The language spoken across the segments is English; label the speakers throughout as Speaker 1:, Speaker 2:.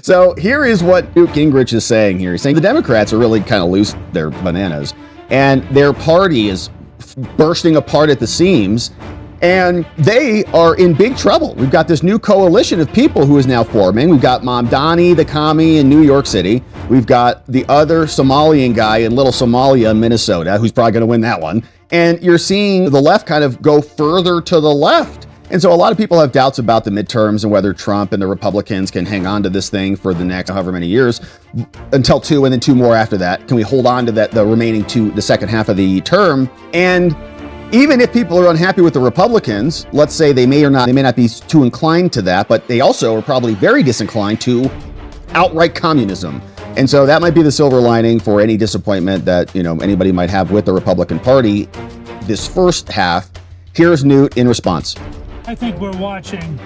Speaker 1: So here is what Newt Gingrich is saying here. He's saying the Democrats are really kind of loose their bananas, and their party is bursting apart at the seams, and they are in big trouble. We've got this new coalition of people who is now forming. We've got Mamdani, the commie in New York City. We've got the other Somalian guy in Little Somalia, Minnesota, who's probably going to win that one. And you're seeing the left kind of go further to the left. And so a lot of people have doubts about the midterms and whether Trump and the Republicans can hang on to this thing for the next however many years until 2 and then 2 more after that. Can we hold on to that, the remaining 2, the second half of the term? And even if people are unhappy with the Republicans, let's say they may not be too inclined to that, but they also are probably very disinclined to outright communism. And so that might be the silver lining for any disappointment that, anybody might have with the Republican Party this first half. Here's Newt in response.
Speaker 2: I think we're watching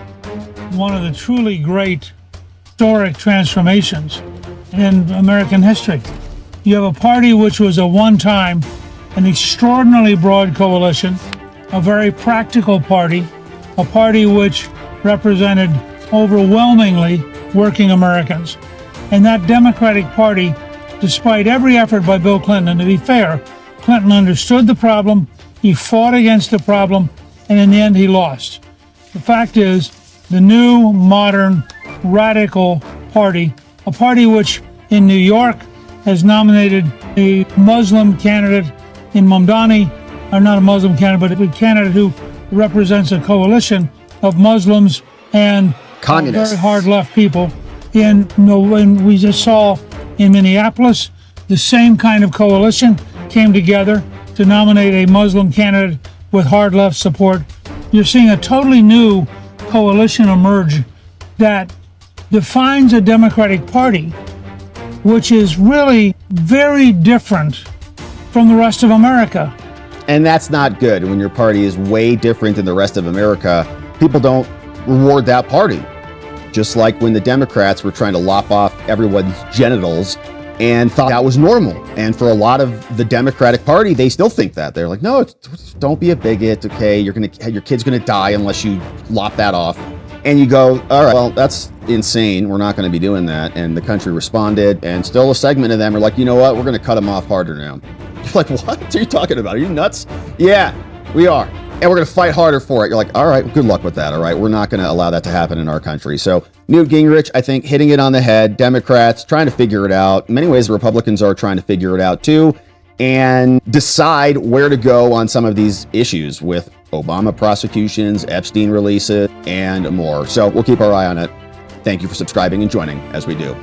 Speaker 2: one of the truly great historic transformations in American history. You have a party which was at one time an extraordinarily broad coalition, a very practical party, a party which represented overwhelmingly working Americans. And that Democratic Party, despite every effort by Bill Clinton, and to be fair, Clinton understood the problem, he fought against the problem, and in the end he lost. The fact is, the new, modern, radical party, a party which in New York has nominated a Muslim candidate in Mamdani, or not a Muslim candidate, but a candidate who represents a coalition of Muslims and
Speaker 1: communists,
Speaker 2: very hard left people. And we just saw in Minneapolis, the same kind of coalition came together to nominate a Muslim candidate with hard left support. You're seeing a totally new coalition emerge that defines a Democratic Party, which is really very different from the rest of America.
Speaker 1: And that's not good. When your party is way different than the rest of America, people don't reward that party. Just like when the Democrats were trying to lop off everyone's genitals and thought that was normal. And for a lot of the Democratic Party, they still think that. They're like, no, don't be a bigot, okay? Your kid's gonna die unless you lop that off. And you go, all right, well, that's insane. We're not gonna be doing that. And the country responded, and still a segment of them are like, you know what? We're gonna cut them off harder now. You're like, what are you talking about? Are you nuts? Yeah, we are. And we're going to fight harder for it. You're like, all right, good luck with that. All right, we're not going to allow that to happen in our country. So Newt Gingrich, I think, hitting it on the head. Democrats trying to figure it out. In many ways, the Republicans are trying to figure it out too and decide where to go on some of these issues with Obama prosecutions, Epstein releases, and more. So we'll keep our eye on it. Thank you for subscribing and joining as we do.